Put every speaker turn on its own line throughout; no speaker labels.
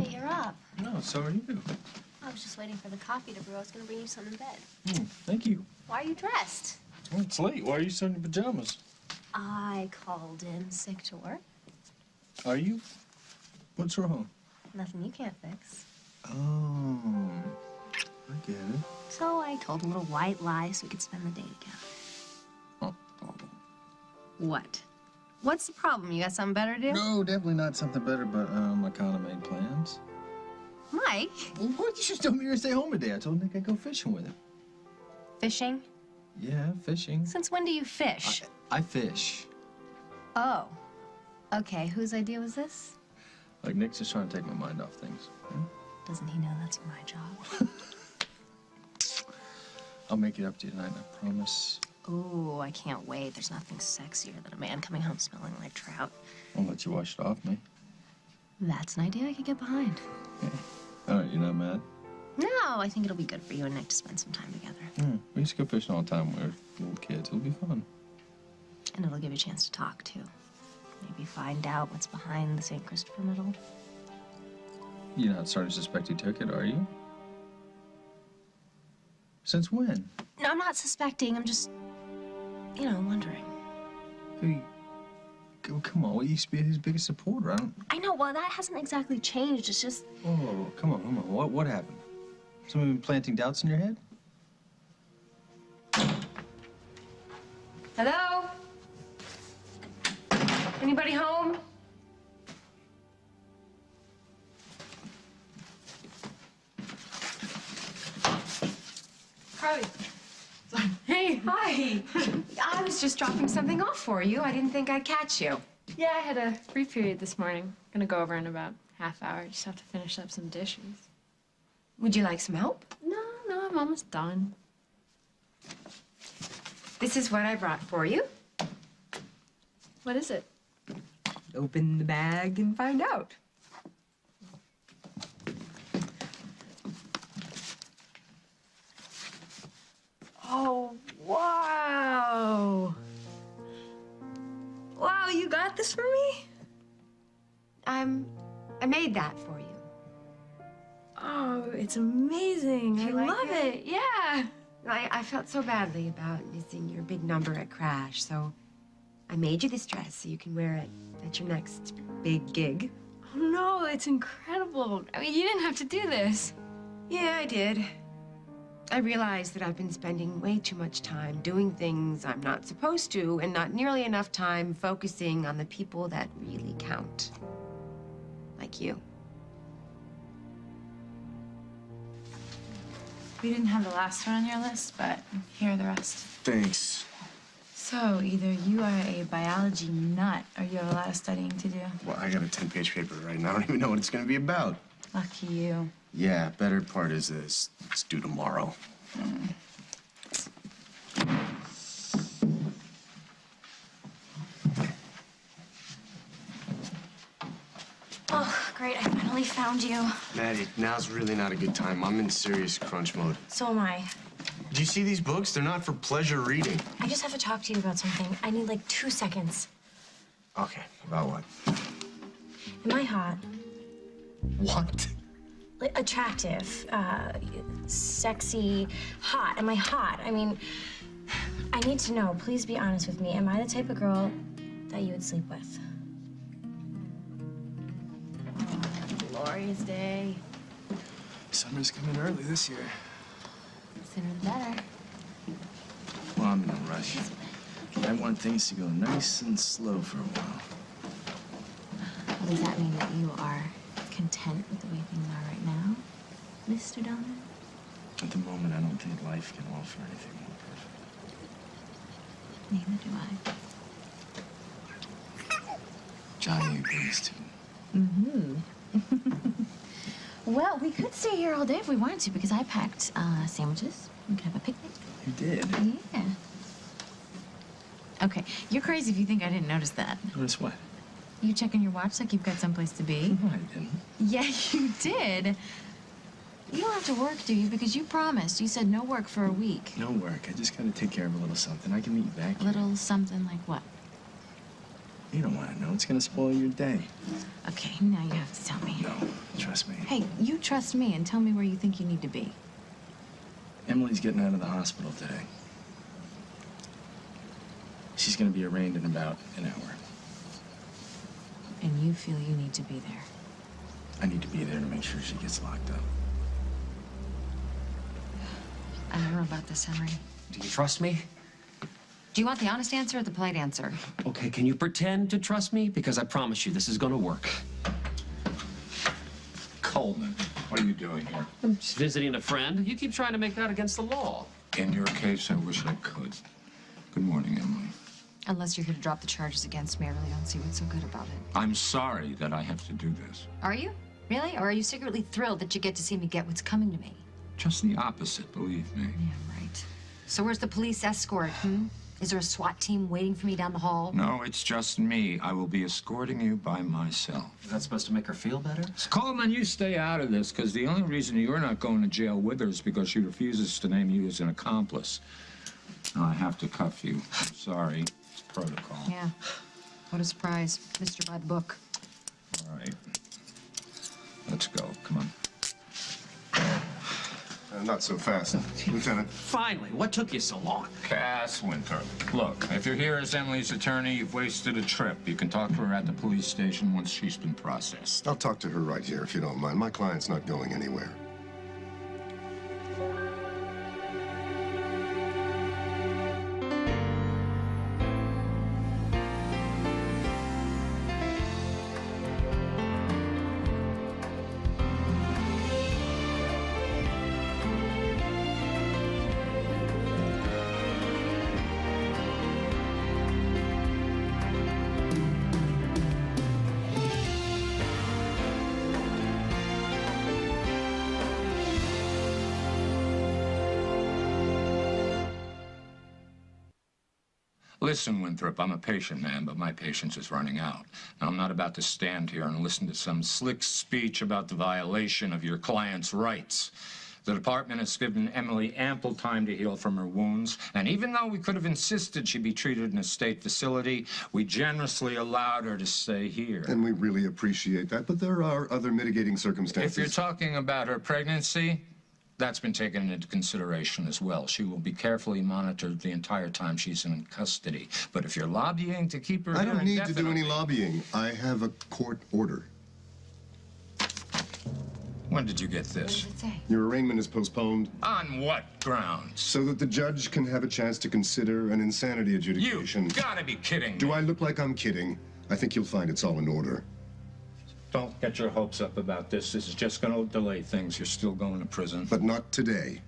late. You're up.
No, so are you.
I was just waiting for the coffee to brew. I was going to bring you some in bed.
Thank you.
Why are you dressed?
Well, it's late. Why are you still in your pajamas?
I called in sick to work.
Are you? What's wrong?
Nothing you can't fix.
Oh, I get it.
So I told a little white lie so we could spend the day together.
Oh.
What? What's the problem? You got something better to do?
No, definitely not something better, but I kind of made plans.
Mike?
Well, what? You just told me you were going to stay home today. I told Nick I'd go fishing with him.
Fishing?
Yeah, fishing.
Since when do you fish?
I fish.
Oh. Okay, whose idea was this?
Like, Nick's just trying to take my mind off things.
Doesn't he know that's my job?
I'll make it up to you tonight, I promise.
Ooh, I can't wait. There's nothing sexier than a man coming home smelling like trout.
I'll let you wash it off me.
That's an idea I could get behind.
Okay. All right, you're not mad?
No, I think it'll be good for you and Nick to spend some time together.
We used to go fishing all the time when we were little kids. It'll be fun.
And it'll give you a chance to talk, too. Maybe find out what's behind the St. Christopher medal.
You're not starting to suspect who took it, are you? Since when?
No, I'm not suspecting. I'm just, wondering.
Hey, come on. We used to be his biggest supporter.
I know. Well, that hasn't exactly changed. It's just...
Oh, come on. What happened? Someone been planting doubts in your head?
Hello? Anybody home? Carly. Hey, hi. I was just dropping something off for you. I didn't think I'd catch you.
Yeah, I had a free period this morning. Gonna go over in about half hour. Just have to finish up some dishes.
Would you like some help?
No, I'm almost done.
This is what I brought for you.
What is it?
Open the bag and find out. Oh, wow. Wow, you got this for me? I made that for you.
Oh, it's amazing. I
like
love it. Yeah.
I felt so badly about missing your big number at Crash, so I made you this dress so you can wear it at your next big gig.
Oh, no, it's incredible. I mean, you didn't have to do this.
Yeah, I did. I realized that I've been spending way too much time doing things I'm not supposed to and not nearly enough time focusing on the people that really count. Like you.
We didn't have the last one on your list, but here are the rest.
Thanks.
So, either you are a biology nut or you have a lot of studying to do.
Well, I got a 10-page paper to write, and I don't even know what it's going to be about.
Lucky you.
Yeah, better part is this. It's due tomorrow.
Oh, great. I finally found you.
Maddie, now's really not a good time. I'm in serious crunch mode.
So am I.
Do you see these books? They're not for pleasure reading.
I just have to talk to you about something. I need like 2 seconds.
Okay, about what?
Am I hot?
What?
Like, attractive, sexy, hot. Am I hot? I mean, I need to know. Please be honest with me. Am I the type of girl that you would sleep with?
Glorious day.
Summer's coming early this year.
Sooner the better.
Well, I'm in a rush. I want things to go nice and slow for a while.
Well, does that mean that you are content with the way things are right now, Mr. Donovan?
At the moment, I don't think life can offer anything more perfect.
Neither do I.
Johnny agrees too.
Well, we could stay here all day if we wanted to, because I packed sandwiches. We could have a picnic.
You did?
Yeah.
Okay, you're crazy if you think I didn't notice that.
Notice what?
You checking your watch like you've got someplace to be?
No, I didn't.
Yeah, you did. You don't have to work, do you? Because you promised. You said no work for a week.
No work. I just gotta take care of a little something. I can meet you back.
A little something like what?
You don't want to know. It's going to spoil your day.
Okay, now you have to tell me.
No, trust me.
Hey, you trust me and tell me where you think you need to be.
Emily's getting out of the hospital today. She's going to be arraigned in about an hour.
And you feel you need to be there.
I need to be there to make sure she gets locked up.
I don't know about this, Henry.
Do you trust me?
Do you want the honest answer or the polite answer?
Okay, can you pretend to trust me? Because I promise you this is gonna work.
Coleman, what are you doing here?
I'm just visiting a friend. You keep trying to make that against the law.
In your case, I wish I could. Good morning, Emily.
Unless you're here to drop the charges against me, I really don't see what's so good about it.
I'm sorry that I have to do this.
Are you? Really? Or are you secretly thrilled that you get to see me get what's coming to me?
Just the opposite, believe me.
Yeah, right. So where's the police escort, Is there a SWAT team waiting for me down the hall?
No, it's just me. I will be escorting you by myself.
Is that supposed to make her feel better?
Coleman, you stay out of this, because the only reason you're not going to jail with her is because she refuses to name you as an accomplice. Now, I have to cuff you. I'm sorry. It's protocol.
Yeah. What a surprise. Mr. by the book.
All right. Let's go. Come on.
Not so fast, Lieutenant.
Finally, what took you so long?
Cass Winthrop. Look, if you're here as Emily's attorney, you've wasted a trip. You can talk to her at the police station once she's been processed.
I'll talk to her right here, if you don't mind. My client's not going anywhere.
Listen, Winthrop, I'm a patient man, but my patience is running out. Now, I'm not about to stand here and listen to some slick speech about the violation of your client's rights. The department has given Emily ample time to heal from her wounds, and even though we could have insisted she be treated in a state facility, we generously allowed her to stay here.
And we really appreciate that, but there are other mitigating circumstances.
If you're talking about her pregnancy, that's been taken into consideration as well. She will be carefully monitored the entire time she's in custody. But if you're lobbying to keep her
I don't need to do
indefinitely-
any lobbying. I have a court order.
When did you get this?
What does it say?
Your arraignment is postponed
On what grounds?
so that the judge can have a chance to consider an insanity adjudication.
You gotta be kidding me.
Do I look like I'm kidding? I think you'll find it's all in order.
Don't get your hopes up about this. This is just gonna delay things. You're still going to prison.
But not today.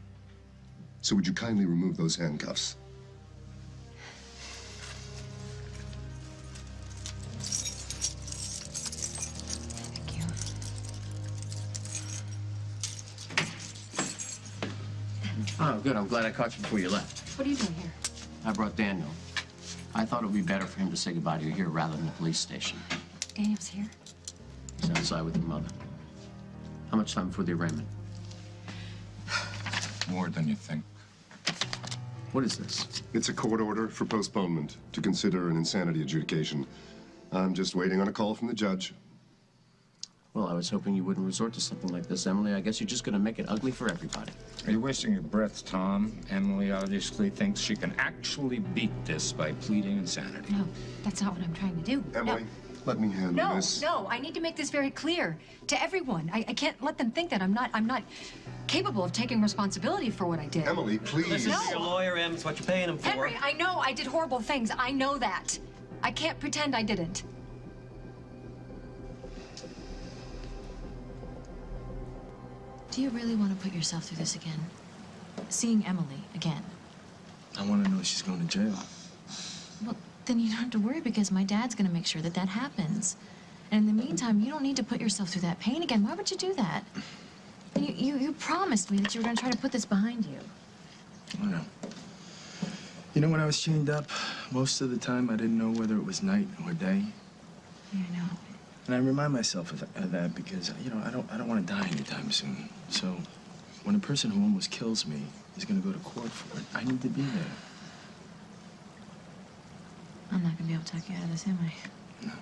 So would you kindly remove those handcuffs?
Thank you.
Oh, good. I'm glad I caught you before you left.
What are you doing here?
I brought Daniel. I thought it would be better for him to say goodbye to you here rather than the police station.
Daniel's here.
He's outside with your mother. How much time before the arraignment?
More than you think.
What is this?
It's a court order for postponement to consider an insanity adjudication. I'm just waiting on a call from the judge.
Well, I was hoping you wouldn't resort to something like this, Emily. I guess you're just gonna make it ugly for everybody.
Are you wasting your breath, Tom? Emily obviously thinks she can actually beat this by pleading insanity.
No, that's not what I'm trying to do.
Emily, let me handle
No,
this.
no, I need to make this very clear to everyone. I can't let them think that I'm not capable of taking responsibility for what I did.
Emily, please.
Listen to your lawyer, Em. It's what you're paying him for.
Henry, I know I did horrible things. I know that. I can't pretend I didn't. Do you really want to put yourself through this again? Seeing Emily again?
I want to know she's going to jail.
Well, then you don't have to worry because my dad's going to make sure that that happens. And in the meantime, you don't need to put yourself through that pain again. Why would you do that? You promised me that you were going to try to put this behind you.
I know. You know, when I was chained up, most of the time I didn't know whether it was night or day.
Yeah, I know.
And I remind myself of that because, you know, I don't want to die anytime soon. So when a person who almost kills me is going to go to court for it, I need to be there.
I'm not going to be able to talk you out of this, am I?
No.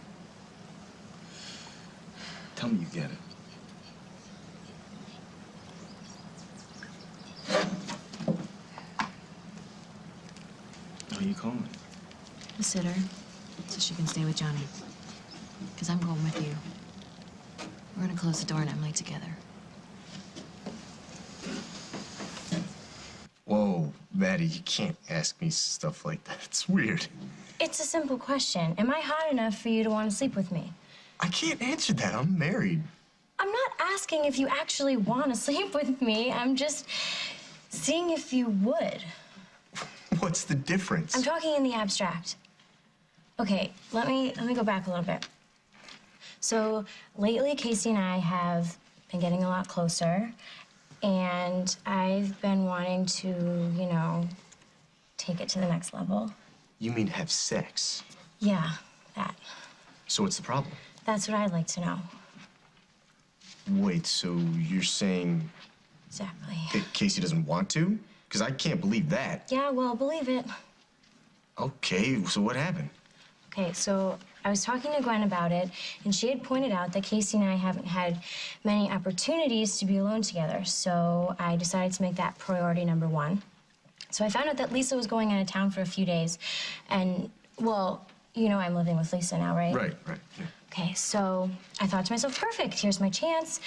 Tell me you get it. Who are you calling?
The sitter, so she can stay with Johnny. Because I'm going with you. We're gonna close the door and Emily together.
Whoa, Maddie, you can't ask me stuff like that. It's weird.
It's a simple question. Am I hot enough for you to want to sleep with me?
I can't answer that. I'm married.
I'm not asking if you actually want to sleep with me. I'm just seeing if you would.
What's the difference?
I'm talking in the abstract. Okay, let me go back a little bit. So lately, Casey and I have been getting a lot closer, and I've been wanting to, you know, take it to the next level.
You mean have sex?
Yeah, that.
So what's the problem?
That's what I'd like to know.
Wait, so you're saying
Exactly.
that Casey doesn't want to? Because I can't believe that.
Yeah, well, believe it.
Okay, so what happened?
Okay, so I was talking to Gwen about it, and she had pointed out that Casey and I haven't had many opportunities to be alone together, so I decided to make that priority number one. So I found out that Lisa was going out of town for a few days, and, well, you know I'm living with Lisa now, right?
Right, yeah.
Okay, so I thought to myself, perfect, here's my chance.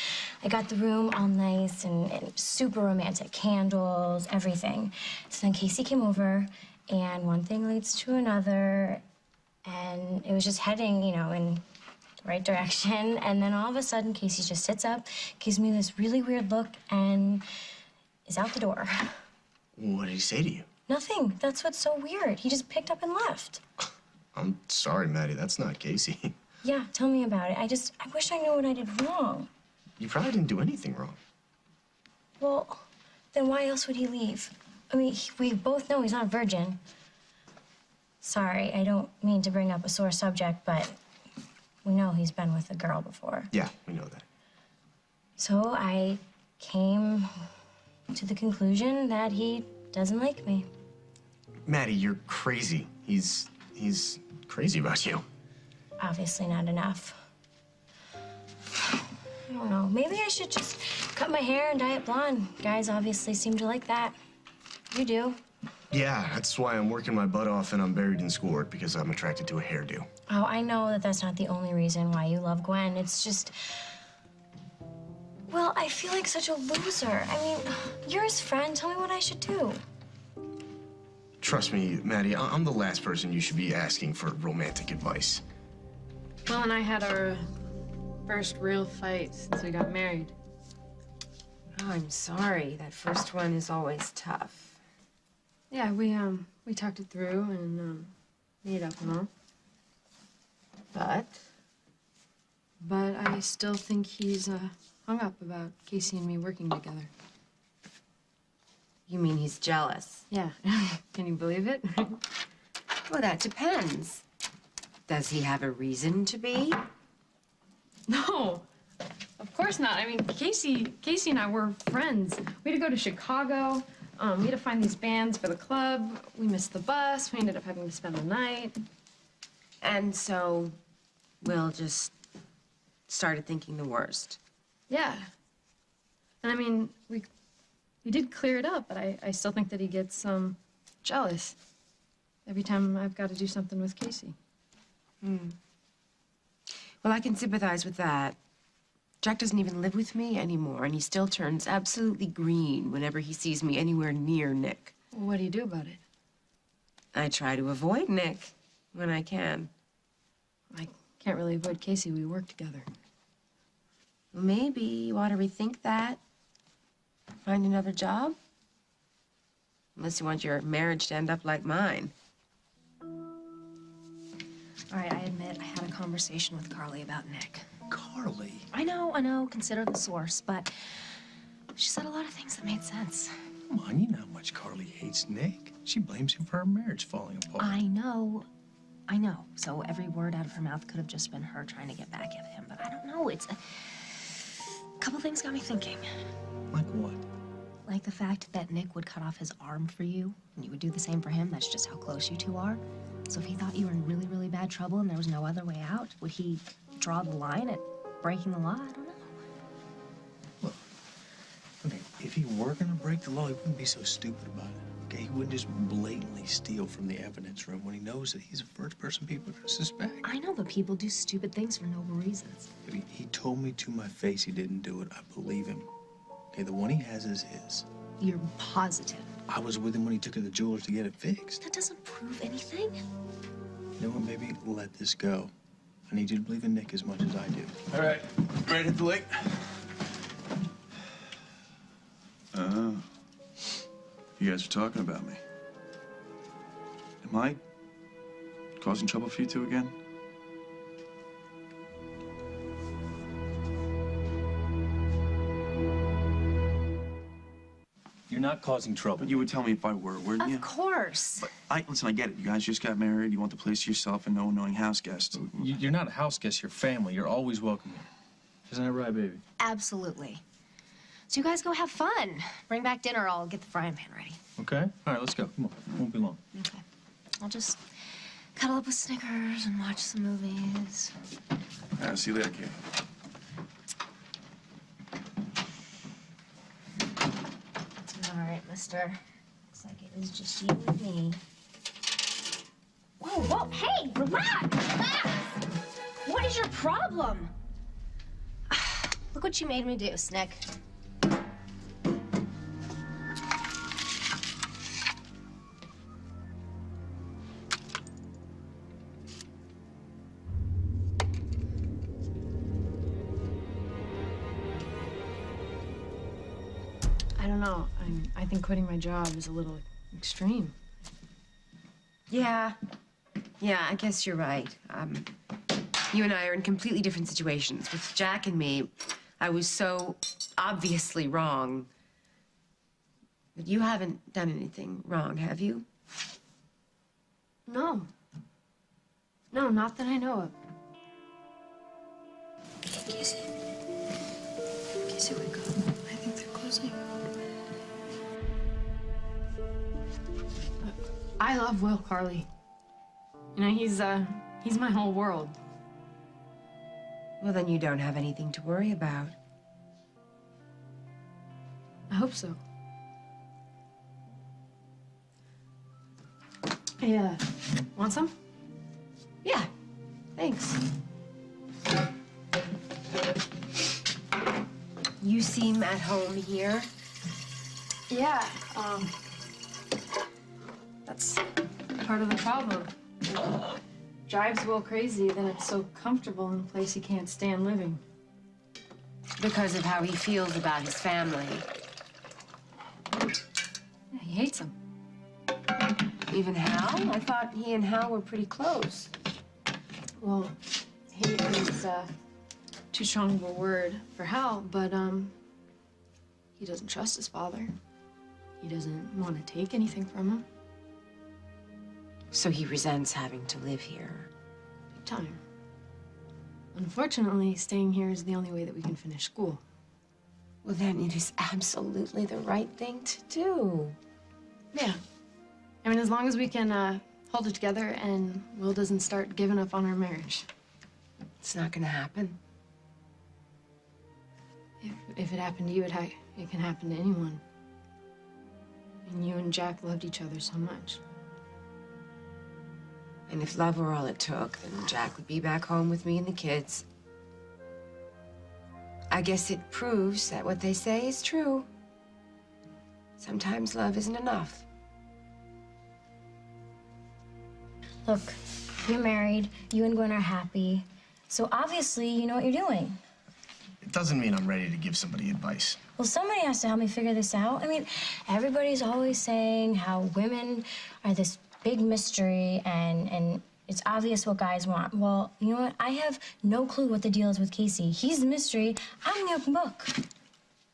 I got the room all nice and super romantic, candles, everything. So then Casey came over, and one thing leads to another, and it was just heading, you know, in the right direction. And then all of a sudden, Casey just sits up, gives me this really weird look, and is out the door.
What did he say to you?
Nothing. That's what's so weird. He just picked up and left.
I'm sorry, Maddie. That's not Casey.
Yeah, tell me about it. I wish I knew what I did wrong.
You probably didn't do anything wrong.
Well, then why else would he leave? I mean, we both know he's not a virgin. Sorry, I don't mean to bring up a sore subject, but we know he's been with a girl before.
Yeah, we know that.
So I came to the conclusion that he doesn't like me.
Maddie, you're crazy. He's crazy about you.
Obviously not enough. I don't know. Maybe I should just cut my hair and dye it blonde. Guys obviously seem to like that. You do.
Yeah, that's why I'm working my butt off and I'm buried in schoolwork, because I'm attracted to a hairdo.
Oh, I know that that's not the only reason why you love Gwen. It's just... Well, I feel like such a loser. I mean, you're his friend. Tell me what I should do.
Trust me, Maddie, I'm the last person you should be asking for romantic advice.
Will and I had our first real fight since we got married.
Oh, I'm sorry. That first one is always tough.
Yeah, we talked it through and made up and all.
But
I still think he's hung up about Casey and me working together.
you mean he's jealous?
Yeah. Can you believe it?
Well, that depends. Does he have a reason to be?
No, of course not. I mean, Casey and I were friends. We had to go to Chicago. We had to find these bands for the club. We missed the bus. We ended up having to spend the night.
And so Will just started thinking the worst.
Yeah. And I mean, we did clear it up, but I still think that he gets jealous every time I've got to do something with Casey.
Well, I can sympathize with that. Jack doesn't even live with me anymore, and he still turns absolutely green whenever he sees me anywhere near Nick.
Well, what do you do about it?
I try to avoid Nick when I can.
I can't really avoid Casey. We work together.
Well, maybe you ought to rethink that. Find another job. Unless you want your marriage to end up like mine.
All right, I admit I had a conversation with Carly about Nick.
Carly?
I know, consider the source, but she said a lot of things that made sense.
Come on, you know how much Carly hates Nick. She blames him for her marriage falling apart.
I know. So every word out of her mouth could have just been her trying to get back at him, but I don't know. It's a couple things got me thinking.
Like what?
Like the fact that Nick would cut off his arm for you, and you would do the same for him. That's just how close you two are. So if he thought you were in really, really bad trouble and there was no other way out, would he draw the line at breaking the law? I don't know.
Okay, if he were gonna break the law, he wouldn't be so stupid about it. Okay, he wouldn't just blatantly steal from the evidence room when he knows that he's the first person people are gonna suspect.
I know, but people do stupid things for noble reasons.
But he told me to my face he didn't do it. I believe him. Okay, the one he has is his.
You're positive.
I was with him when he took to the jeweler to get it fixed.
That doesn't prove anything.
You know what, baby? Let this go. I need you to believe in Nick as much as I do.
All right, ready to hit the lake? You guys are talking about me. Am I causing trouble for you two again?
You're not causing trouble.
But you would tell me if I were, wouldn't you?
Of course.
But listen, I get it. You guys just got married. You want the place to yourself and no annoying house guests.
You're not a house guest. You're family. You're always welcome here. Isn't that right, baby?
Absolutely. So you guys go have fun. Bring back dinner. I'll get the frying pan ready.
Okay. All right, let's go. Come on. Won't be long.
Okay. I'll just cuddle up with Snickers and watch some movies.
See you later, kid.
All right, mister. Looks like it is just you and me. Whoa, whoa, hey, relax, relax! What is your problem? Look what you made me do, Snick.
I don't know. I think quitting my job is a little extreme.
Yeah, I guess you're right. You and I are in completely different situations. With Jack and me, I was so obviously wrong. But you haven't done anything wrong, have you?
No. No, not that I know of.
Casey, wake up. I think they're closing.
I love Will, Carly. You know, he's my whole world.
Well, then you don't have anything to worry about.
I hope so. Hey, want some?
Yeah, thanks. You seem at home here.
Yeah, that's part of the problem. It drives Will crazy that it's so comfortable in a place he can't stand living.
Because of how he feels about his family.
Yeah, he hates them.
Even Hal? I thought he and Hal were pretty close.
Well, hate is too strong of a word for Hal, but he doesn't trust his father. He doesn't want to take anything from him.
So he resents having to live here.
Big time. Unfortunately, staying here is the only way that we can finish school.
Well, then it is absolutely the right thing to do.
Yeah. I mean, as long as we can hold it together and Will doesn't start giving up on our marriage.
It's not gonna happen.
If it happened to you, it can happen to anyone. And you and Jack loved each other so much.
And if love were all it took, then Jack would be back home with me and the kids. I guess it proves that what they say is true. Sometimes love isn't enough.
Look, you're married. You and Gwen are happy. So obviously, you know what you're doing.
It doesn't mean I'm ready to give somebody advice.
Well, somebody has to help me figure this out. I mean, everybody's always saying how women are this big mystery and it's obvious what guys want. Well, you know what? I have no clue what the deal is with Casey. He's the mystery. I'm the open book.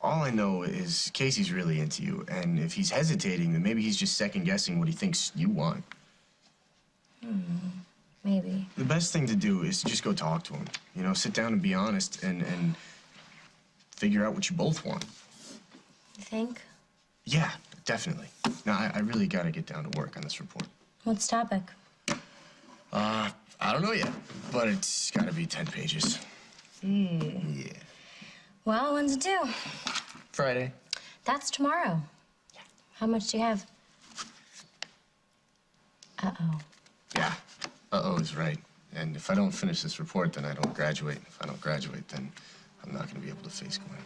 All I know is Casey's really into you, and if he's hesitating, then maybe he's just second-guessing what he thinks you want.
Maybe.
The best thing to do is to just go talk to him. You know, sit down and be honest and figure out what you both want.
You think?
Yeah, definitely. Now, I really got to get down to work on this report.
What's the topic?
I don't know yet, but it's gotta be 10 pages. Yeah.
Well, when's it due?
Friday.
That's tomorrow. How much do you have? Uh-oh.
Yeah. Uh-oh is right. And if I don't finish this report, then I don't graduate. If I don't graduate, then I'm not gonna be able to face Gwen.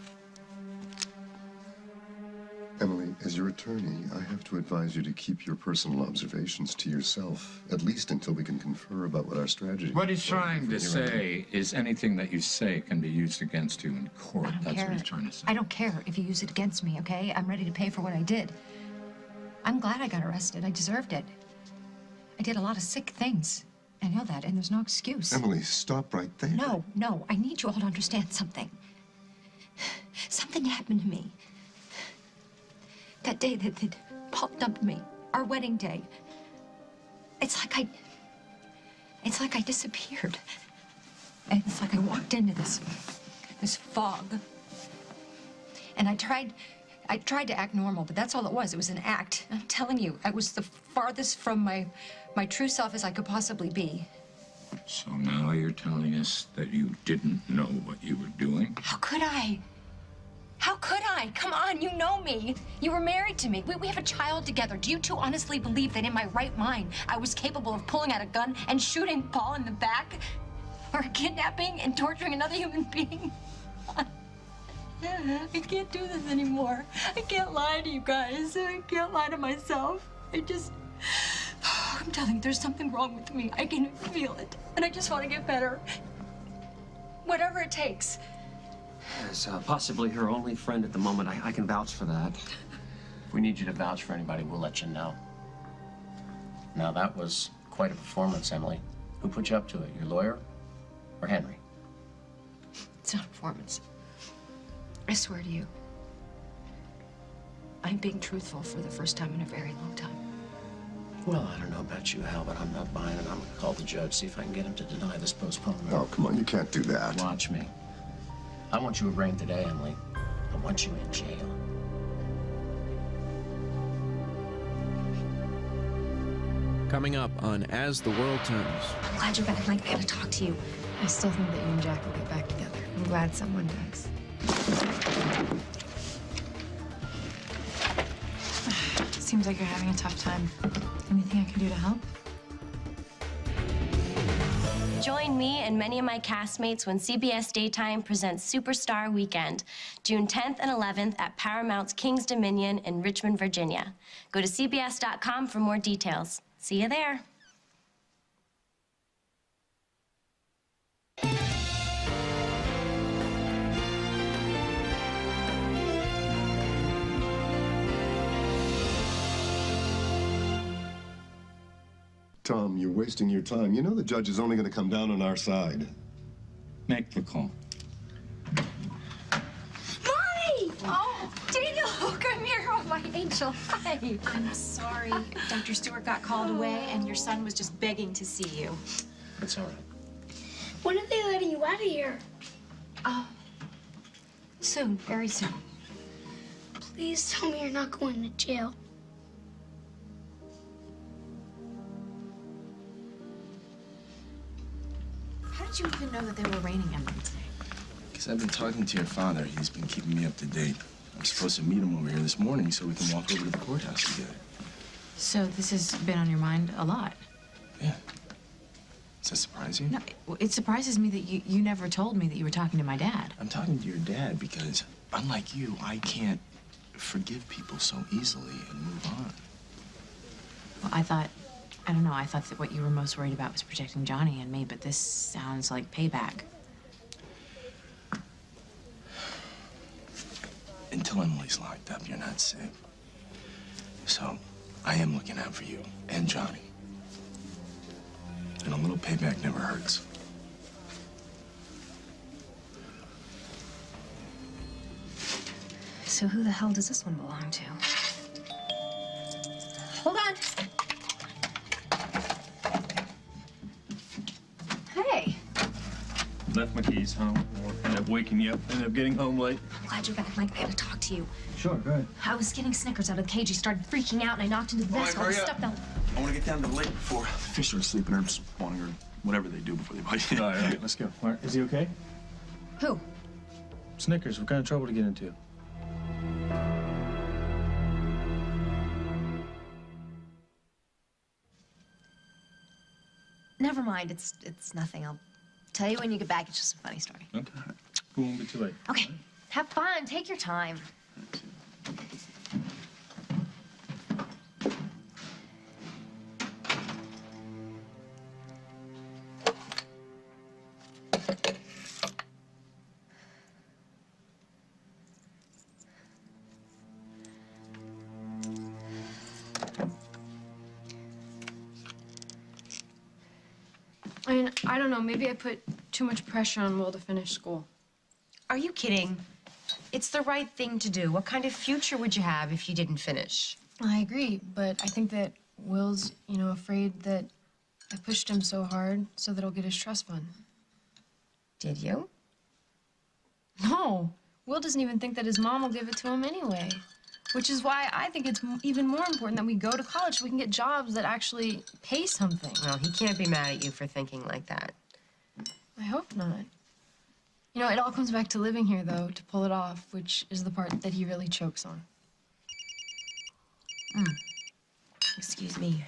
Emily, as your attorney, I have to advise you to keep your personal observations to yourself, at least until we can confer about what our strategy is.
What he's trying to say is anything that you say can be used against you in court.
I don't
That's
care.
what he's trying to say.
I don't care if you use it against me, okay? I'm ready to pay for what I did. I'm glad I got arrested. I deserved it. I did a lot of sick things. I know that, and there's no excuse.
Emily, stop right there.
No. I need you all to understand something. Something happened to me. That day that Paul dumped me, our wedding day. It's like I disappeared. And it's like I walked into this fog. And I tried to act normal, but that's all it was. It was an act. I'm telling you, I was the farthest from my true self as I could possibly be.
So now you're telling us that you didn't know what you were doing?
How could I? How could I? Come on, you know me. You were married to me. We have a child together. Do you two honestly believe that in my right mind, I was capable of pulling out a gun and shooting Paul in the back? Or kidnapping and torturing another human being? I can't do this anymore. I can't lie to you guys. I can't lie to myself. I'm telling you, there's something wrong with me. I can feel it. And I just want to get better. Whatever it takes.
As possibly her only friend at the moment, I can vouch for that. If we need you to vouch for anybody, we'll let you know. Now, that was quite a performance, Emily. Who put you up to it, your lawyer or Henry?
It's not a performance. I swear to you. I'm being truthful for the first time in a very long time.
Well, I don't know about you, Hal, but I'm not buying it. I'm gonna call the judge, see if I can get him to deny this postponement.
Oh, come on, you can't do that.
Watch me. I want you arraigned today, Emily. I want you in jail.
Coming up on As the World Turns.
I'm glad you're back, Mike. I gotta talk to you.
I still think that you and Jack will get back together. I'm glad someone does.
Seems like you're having a tough time. Anything I can do to help?
Join me and many of my castmates when CBS Daytime presents Superstar Weekend, June 10th and 11th at Paramount's King's Dominion in Richmond, Virginia. Go to cbs.com for more details. See you there.
Tom, you're wasting your time. You know the judge is only going to come down on our side.
Make the call.
Mommy! Oh, Daniel, come here. Oh, my angel. Hi.
I'm sorry. Dr. Stewart got called away, and your son was just begging to see you.
It's all right.
When are they letting you out of here?
Soon, very soon.
Please tell me you're not going to jail.
How did you even know that they were arraigning Emily today?
Because I've been talking to your father. He's been keeping me up to date. I'm supposed to meet him over here this morning so we can walk over to the courthouse together.
So this has been on your mind a lot?
Yeah. Does that surprise you?
No, it surprises me that you never told me that you were talking to my dad.
I'm talking to your dad because, unlike you, I can't forgive people so easily and move on.
Well, I thought that what you were most worried about was protecting Johnny and me, but this sounds like payback.
Until Emily's locked up, you're not safe. So, I am looking out for you and Johnny. And a little payback never hurts.
So who the hell does this one belong to? Hold on. Hey.
Left my keys home. Working
up waking you up. Ended up getting home late.
I'm glad you're back, Mike. I gotta talk to you.
Sure, go ahead.
I was getting Snickers out of the cage. He started freaking out, and I knocked into the desk. All the stuff down.
I want to get down to the lake before the fish are asleep and are spawning or whatever they do before they bite you. All right, let's go. Mark, is he okay?
Who?
Snickers, what kind of trouble to get into?
Never mind. It's nothing. I'll tell you when you get back. It's just a funny story.
Okay. We won't be too late.
Okay. Have fun. Take your time.
I mean, I don't know. Maybe I put too much pressure on Will to finish school.
Are you kidding? It's the right thing to do. What kind of future would you have if you didn't finish?
I agree, but I think that Will's, afraid that I pushed him so hard so that he'll get his trust fund.
Did you?
No. Will doesn't even think that his mom will give it to him anyway. Which is why I think it's even more important that we go to college so we can get jobs that actually pay something.
Well, he can't be mad at you for thinking like that.
I hope not. It all comes back to living here, though, to pull it off, which is the part that he really chokes on.
Excuse me.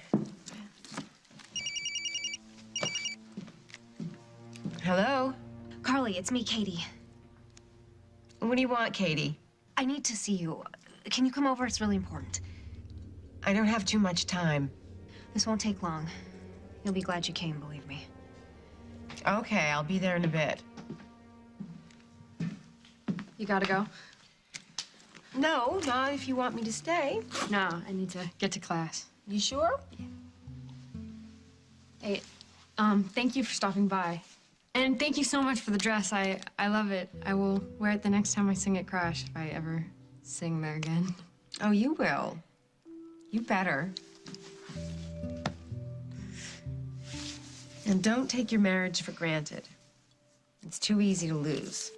Hello?
Carly, it's me, Katie.
What do you want, Katie?
I need to see you. Can you come over? It's really important.
I don't have too much time.
This won't take long. You'll be glad you came, believe me.
Okay, I'll be there in a bit.
You gotta go?
No, not if you want me to stay.
No, I need to get to class.
You sure?
Hey, thank you for stopping by. And thank you so much for the dress. I love it. I will wear it the next time I sing at Crash, if I ever sing there again.
Oh, you will. You better. And don't take your marriage for granted. It's too easy to lose.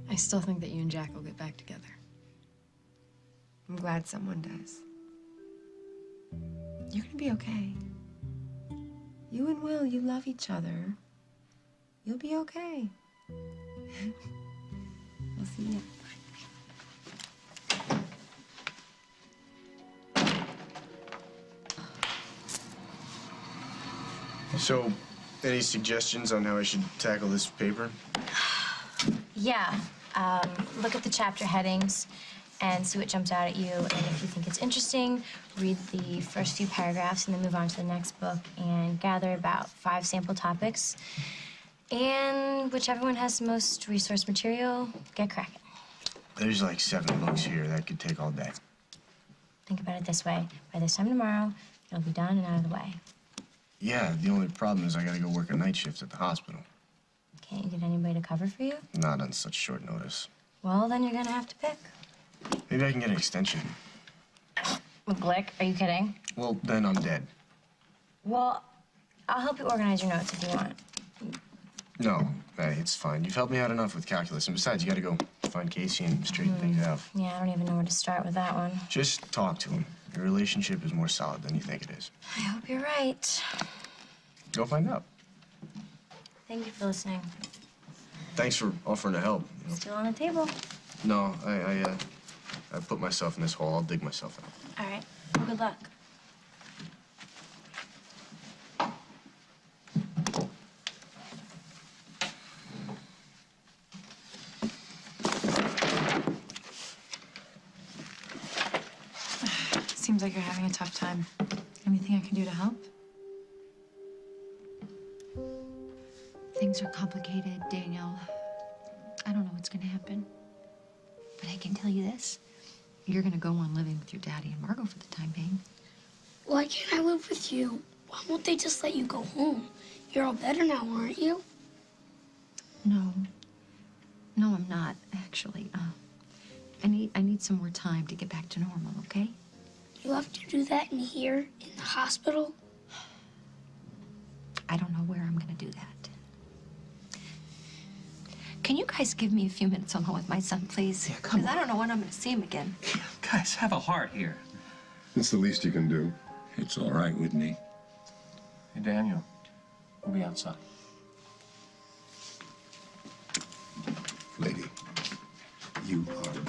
I still think that you and Jack will get back together.
I'm glad someone does. You're gonna be okay. You and Will, you love each other. You'll be okay. I'll see you.
So, any suggestions on how I should tackle this paper?
Yeah. Look at the chapter headings and see what jumps out at you. And if you think it's interesting, read the first few paragraphs and then move on to the next book and gather about 5 sample topics. And whichever one has the most resource material, get cracking.
There's like 7 books here. That could take all day.
Think about it this way. By this time tomorrow, it'll be done and out of the way.
Yeah, the only problem is I gotta go work a night shift at the hospital.
Can't you get anybody to cover for you?
Not on such short notice.
Well, then you're gonna have to pick.
Maybe I can get an extension.
With Glick? Are you kidding?
Well, then I'm dead.
Well, I'll help you organize your notes if you want.
No, hey, it's fine. You've helped me out enough with calculus. And besides, you gotta go find Casey and straighten things out.
Yeah, I don't even know where to start with that one.
Just talk to him. Your relationship is more solid than you think it is.
I hope you're right.
Go find out.
Thank you for listening.
Thanks for offering to help. You know?
Still on the table.
No, I put myself in this hole. I'll dig myself out.
All right. Well, good luck.
Seems like you're having a tough time. Anything I can do to help? Things are complicated, Danielle. I don't know what's gonna happen. But I can tell you this. You're gonna go on living with your daddy and Margot for the time being.
Why can't I live with you? Why won't they just let you go home? You're all better now, aren't you?
No. No, I'm not, actually. I need some more time to get back to normal, okay?
You have to do that in here, in the hospital?
I don't know where I'm gonna do that.
Can you guys give me a few minutes alone with my son, please?
Yeah, come
Because I don't know when I'm going to see him again.
Guys, have a heart here.
It's the least you can do.
It's all right with me.
Hey, Daniel, we'll be outside.
Lady, you are good.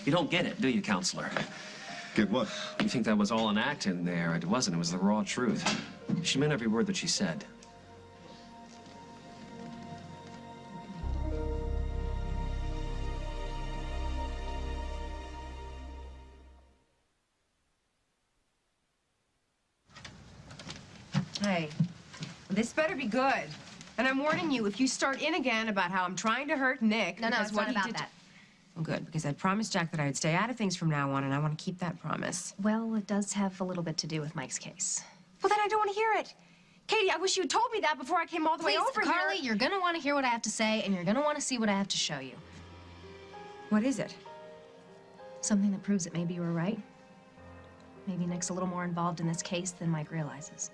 You don't get it, do you, counselor?
Get what?
You think that was all an act in there. It wasn't. It was the raw truth. She meant every word that she said.
Hey, this better be good. And I'm warning you, if you start in again about how I'm trying to hurt Nick...
No,
because
it's
what
not
he
about
did
that.
Well, good, because I promised Jack that I would stay out of things from now on, and I want to keep that promise.
Well, it does have a little bit to do with Mike's case.
Well, then I don't want to hear it. Katie, I wish you had told me that before I came all the way
Please,
over
Carly,
here.
you're gonna want to hear what I have to say, and you're gonna want to see what I have to show you.
What is it?
Something that proves that maybe you were right. Maybe Nick's a little more involved in this case than Mike realizes.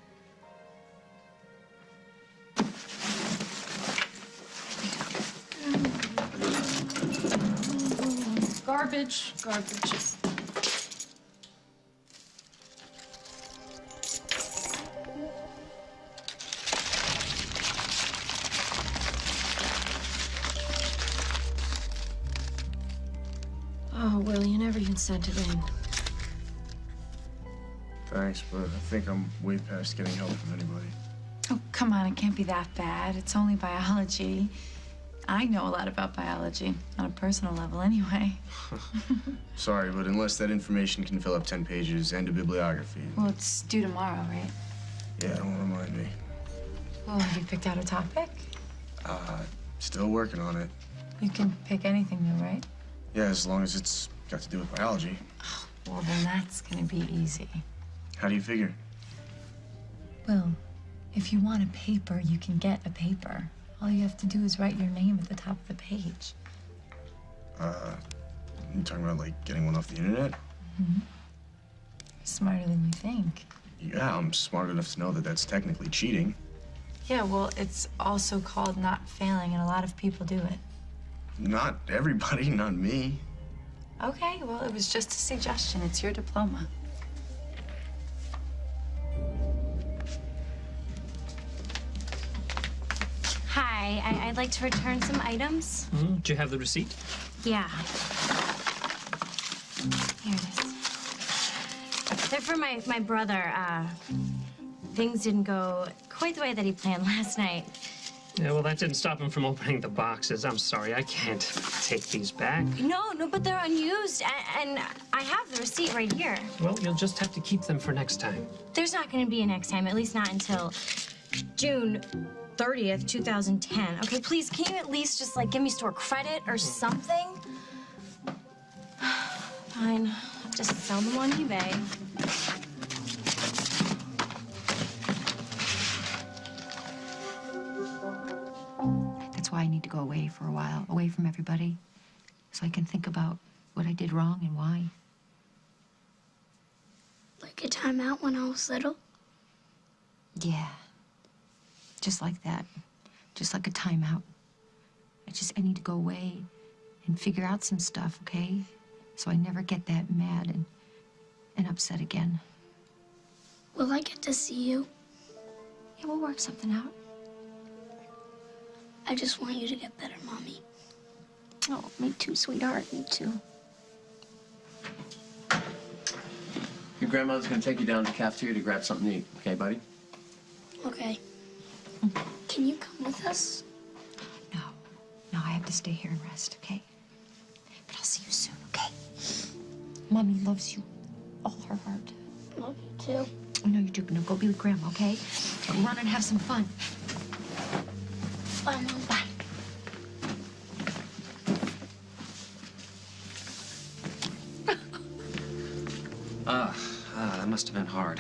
Garbage, garbage.
Oh, Will, you never even sent it in.
Thanks, but I think I'm way past getting help from anybody.
Oh, come on, it can't be that bad. It's only biology. I know a lot about biology, on a personal level anyway.
Sorry, but unless that information can fill up 10 pages and a bibliography.
Well, it's due tomorrow, right?
Yeah, don't remind me.
Oh, have you picked out a topic?
Still working on it.
You can pick anything though, right?
Yeah, as long as it's got to do with biology.
Well, then that's gonna be easy.
How do you figure?
Well, if you want a paper, you can get a paper. All you have to do is write your name at the top of the page.
You talking about, like, getting one off the internet?
Mm-hmm. Smarter than you think.
Yeah, I'm smart enough to know that that's technically cheating.
Yeah, well, it's also called not failing, and a lot of people do it.
Not everybody, not me.
Okay, well, it was just a suggestion. It's your diploma.
Hi, I'd like to return some items.
Do you have the receipt?
Yeah. Here it is. They're for my brother. Things didn't go quite the way that he planned last night.
Yeah, well, that didn't stop him from opening the boxes. I'm sorry, I can't take these back.
No, but they're unused, and I have the receipt right here.
Well, you'll just have to keep them for next time.
There's not going to be a next time, at least not until June 30th, 2010. Okay, please, can you at least just, like, give me store credit or something? Fine, I'll just sell them on eBay.
That's why I need to go away for a while, away from everybody, so I can think about what I did wrong and why.
Like a timeout when I was little?
Yeah. Just like that. Just like a timeout. I need to go away and figure out some stuff, okay? So I never get that mad and upset again.
Will I get to see you?
Yeah, we'll work something out.
I just want you to get better, Mommy.
Oh, me too, sweetheart. Me too.
Your grandmother's gonna take you down to the cafeteria to grab something to eat. Okay, buddy?
Okay. Can you come with us?
No, I have to stay here and rest, okay? But I'll see you soon, okay? Mommy loves you. All her heart.
Love you too.
I know you do. Now go be with Grandma, okay? Run and have some fun.
Bye, Mom.
Bye.
That must have been hard.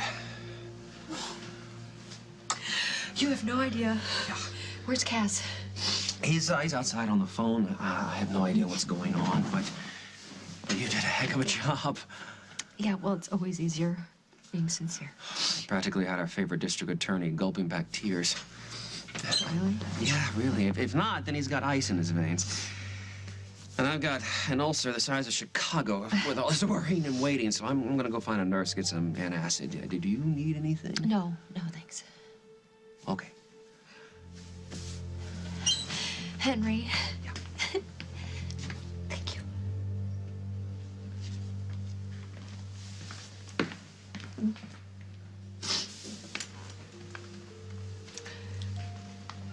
You have no idea. Where's Cass?
He's outside on the phone. I have no idea what's going on, but you did a heck of a job.
Yeah, well, it's always easier
being sincere.
Practically had our favorite district attorney gulping back tears.
Really?
Yeah, really. If not, then he's got ice in his veins. And I've got an ulcer the size of Chicago with all this worrying and waiting, so I'm gonna go find a nurse, get some antacid. Do you need anything?
No, thanks.
Okay.
Henry.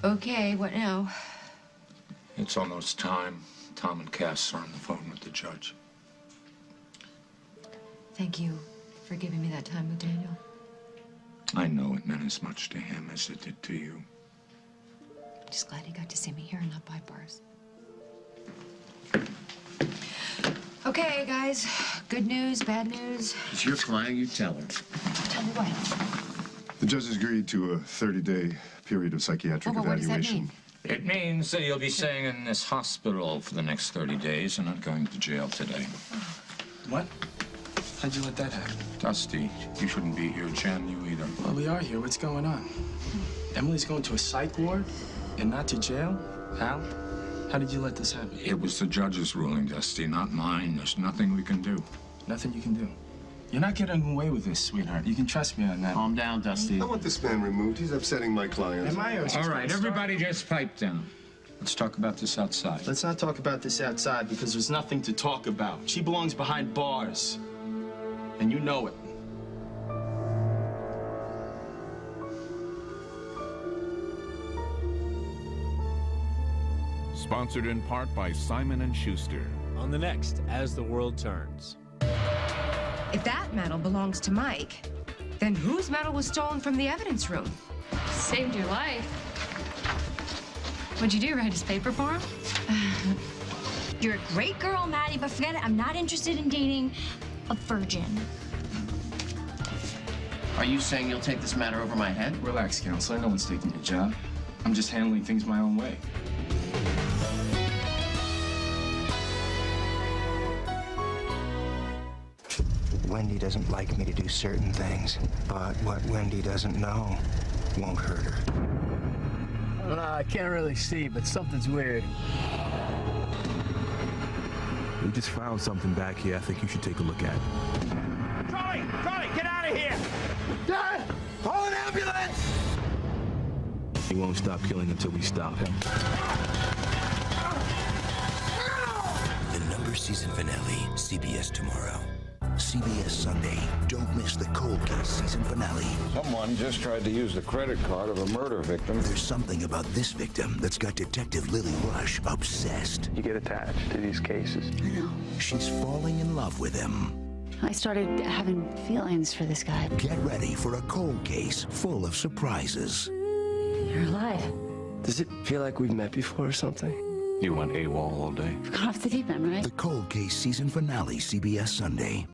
Okay, what now?
It's almost time. Tom and Cass are on the phone with the judge.
Thank you for giving me that time with Daniel.
I know it meant as much to him as it did to you.
I'm just glad he got to see me here and not by bars.
Okay, guys. Good news, bad news.
If you're crying, you tell her.
Tell me what.
The judge has agreed to a 30-day period of psychiatric
Oh, well, what does that
evaluation.
mean?
It means that you'll be staying in this hospital for the next 30 days and not going to jail today.
What? How'd you let that happen?
Dusty, you shouldn't be here. Jen, you either.
Well, we are here. What's going on? Emily's going to a psych ward and not to jail? Al? How did you let this happen?
It was the judge's ruling, Dusty, not mine. There's nothing we can do.
Nothing you can do. You're not getting away with this, sweetheart. You can trust me on that.
Calm down, Dusty.
I want this man removed. He's upsetting my client.
All right, everybody just pipe down. Let's talk about this outside.
Let's not talk about this outside because there's nothing to talk about. She belongs behind bars. And you know it.
Sponsored in part by Simon & Schuster.
On the next, As the World Turns.
If that medal belongs to Mike, then whose medal was stolen from the evidence room?
Saved your life. What'd you do, write his paper for him?
You're a great girl, Maddie, but forget it. I'm not interested in dating a virgin.
Are you saying you'll take this matter over my head?
Relax, counselor. No one's taking your job. I'm just handling things my own way.
Wendy doesn't like me to do certain things, but what Wendy doesn't know won't hurt her.
I can't really see, but something's weird.
We just found something back here I think you should take a look at.
Charlie! Charlie, get out of here! Dad! Call an ambulance!
He won't stop killing until we stop him.
The number season finale, CBS tomorrow. CBS Sunday. Don't miss the Cold Case season finale.
Someone just tried to use the credit card of a murder victim.
There's something about this victim that's got Detective Lily Rush obsessed.
You get attached to these cases.
I know. She's falling in love with him.
I started having feelings for this guy.
Get ready for a cold case full of surprises.
You're alive.
Does it feel like we've met before or something?
You went AWOL all day.
We've gone off the deep end, right?
The Cold Case season finale, CBS Sunday.